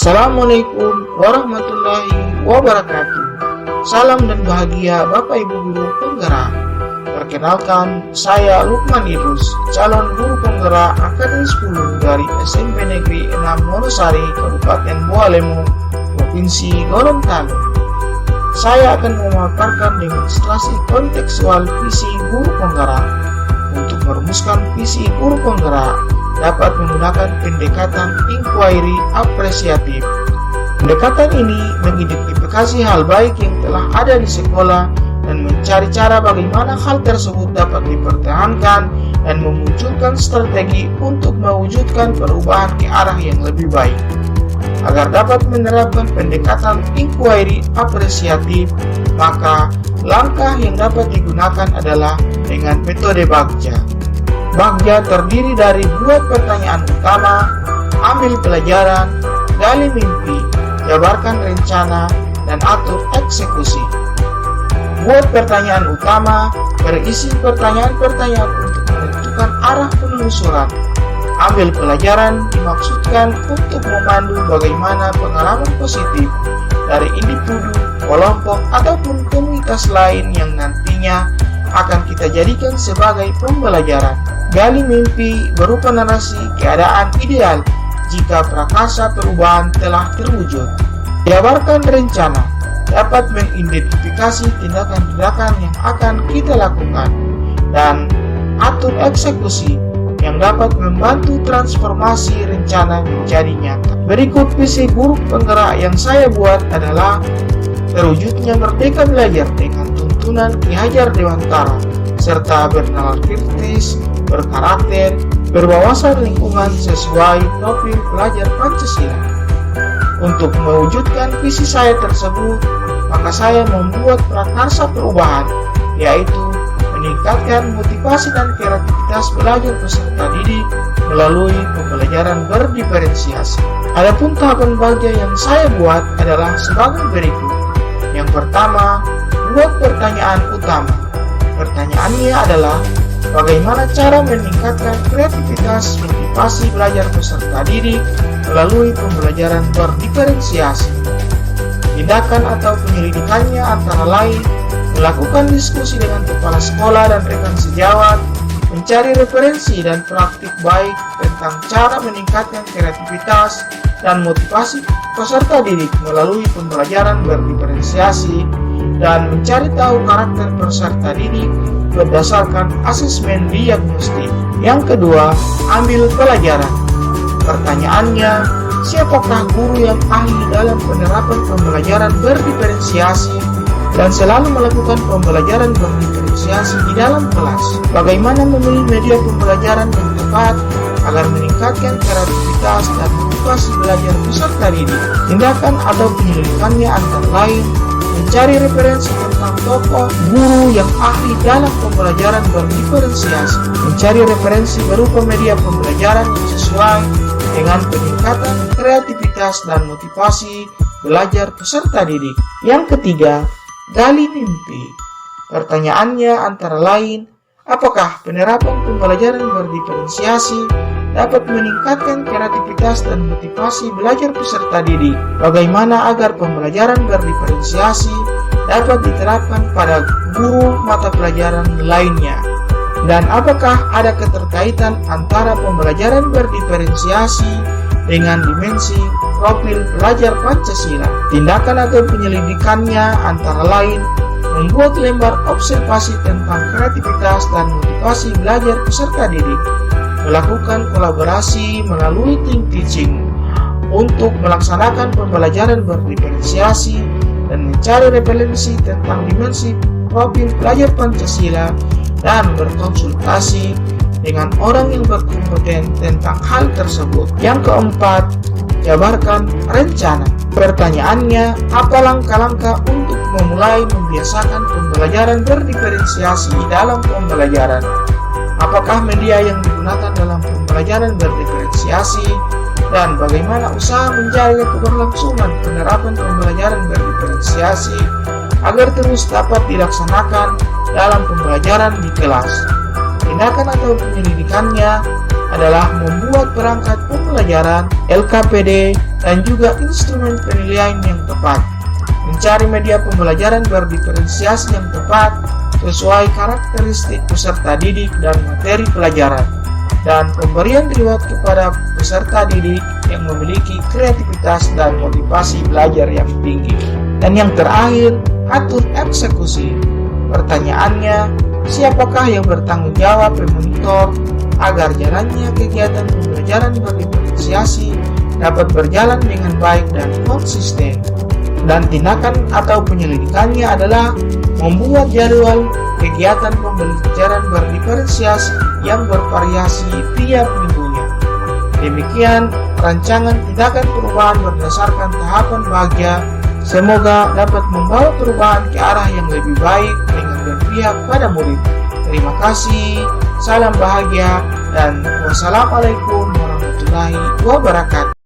Assalamualaikum warahmatullahi wabarakatuh. Salam dan bahagia Bapak Ibu Guru Penggerak. Perkenalkan, saya Lukman Idrus, calon guru penggerak Akademi 10 dari SMP Negeri 6 Wonosari, Kabupaten Bualemo, Provinsi Gorontalo. Saya akan memaparkan demonstrasi kontekstual visi guru penggerak. Untuk merumuskan visi guru penggerak, dapat menggunakan pendekatan inquiry apresiatif. Pendekatan ini mengidentifikasi hal baik yang telah ada di sekolah dan mencari cara bagaimana hal tersebut dapat dipertahankan dan memunculkan strategi untuk mewujudkan perubahan ke arah yang lebih baik. Agar dapat menerapkan pendekatan inquiry apresiatif, maka langkah yang dapat digunakan adalah dengan metode Bagja. Bagja terdiri dari buat pertanyaan utama, ambil pelajaran, gali mimpi, jabarkan rencana, dan atur eksekusi. Buat pertanyaan utama berisi pertanyaan-pertanyaan untuk menentukan arah penelusuran. Ambil pelajaran dimaksudkan untuk memandu bagaimana pengalaman positif dari individu, kelompok, ataupun komunitas lain yang nantinya akan kita jadikan sebagai pembelajaran. Gali mimpi berupa narasi keadaan ideal jika prakarsa perubahan telah terwujud. Jabarkan rencana dapat mengidentifikasi tindakan-tindakan yang akan kita lakukan, dan atur eksekusi yang dapat membantu transformasi rencana menjadi nyata. Berikut visi guru penggerak yang saya buat adalah terwujudnya Merdeka Belajar dengan tuntunan Ki Hajar Dewantara, serta bernalar kritis, berkarakter, berwawasan lingkungan sesuai profil pelajar Pancasila. Untuk mewujudkan visi saya tersebut, maka saya membuat prakarsa perubahan, yaitu meningkatkan motivasi dan kreativitas belajar peserta didik melalui pembelajaran berdiferensiasi. Adapun tahapan Bagja yang saya buat adalah sebagai berikut. Yang pertama, buat pertanyaan utama. Pertanyaannya adalah bagaimana cara meningkatkan kreativitas motivasi belajar peserta didik melalui pembelajaran berdiferensiasi. Tindakan atau penyelidikannya antara lain melakukan diskusi dengan kepala sekolah dan rekan sejawat, mencari referensi dan praktik baik tentang cara meningkatkan kreativitas dan motivasi peserta didik melalui pembelajaran berdiferensiasi, dan mencari tahu karakter peserta didik berdasarkan asesmen diagnostik. Yang kedua, ambil pelajaran. Pertanyaannya, siapakah guru yang ahli dalam penerapan pembelajaran berdiferensiasi dan selalu melakukan pembelajaran berdiferensiasi di dalam kelas? Bagaimana memilih media pembelajaran yang tepat agar meningkatkan kreativitas dan motivasi belajar peserta didik? Tindakan atau penyelidikannya antara lain mencari referensi tentang tokoh guru yang ahli dalam pembelajaran berdiferensiasi, mencari referensi berupa media pembelajaran yang sesuai dengan peningkatan kreativitas dan motivasi belajar peserta didik. Yang ketiga, gali mimpi. Pertanyaannya antara lain, apakah penerapan pembelajaran berdiferensiasi dapat meningkatkan kreativitas dan motivasi belajar peserta didik? Bagaimana agar pembelajaran berdiferensiasi dapat diterapkan pada guru mata pelajaran lainnya? Dan apakah ada keterkaitan antara pembelajaran berdiferensiasi dengan dimensi profil pelajar Pancasila? Tindakan atau penyelidikannya antara lain membuat lembar observasi tentang kreativitas dan motivasi belajar peserta didik, melakukan kolaborasi melalui tim teaching untuk melaksanakan pembelajaran berdiferensiasi, dan mencari referensi tentang dimensi profil pelajar Pancasila, dan berkonsultasi dengan orang yang berkompeten tentang hal tersebut. Yang keempat, jabarkan rencana. Pertanyaannya, apa langkah-langkah untuk memulai membiasakan pembelajaran berdiferensiasi dalam pembelajaran? Apakah media yang digunakan dalam pembelajaran berdiferensiasi, dan bagaimana usaha menjaga keberlangsungan penerapan pembelajaran berdiferensiasi agar terus dapat dilaksanakan dalam pembelajaran di kelas? Tindakan atau penyelidikannya adalah membuat perangkat pembelajaran, LKPD, dan juga instrumen penilaian yang tepat. Mencari media pembelajaran berdiferensiasi yang tepat sesuai karakteristik peserta didik dan materi pelajaran, dan pemberian reward kepada peserta didik yang memiliki kreativitas dan motivasi belajar yang tinggi. Dan yang terakhir, atur eksekusi. Pertanyaannya, siapakah yang bertanggung jawab memonitor agar jalannya kegiatan pembelajaran berdiferensiasi dapat berjalan dengan baik dan konsisten? Dan tindakan atau penyelidikannya adalah membuat jadwal kegiatan pembelajaran berdiferensiasi yang bervariasi tiap minggunya. Demikian rancangan tindakan perubahan berdasarkan tahapan bahagia. Semoga dapat membawa perubahan ke arah yang lebih baik dengan berpihak pada murid. Terima kasih, salam bahagia, dan wassalamualaikum warahmatullahi wabarakatuh.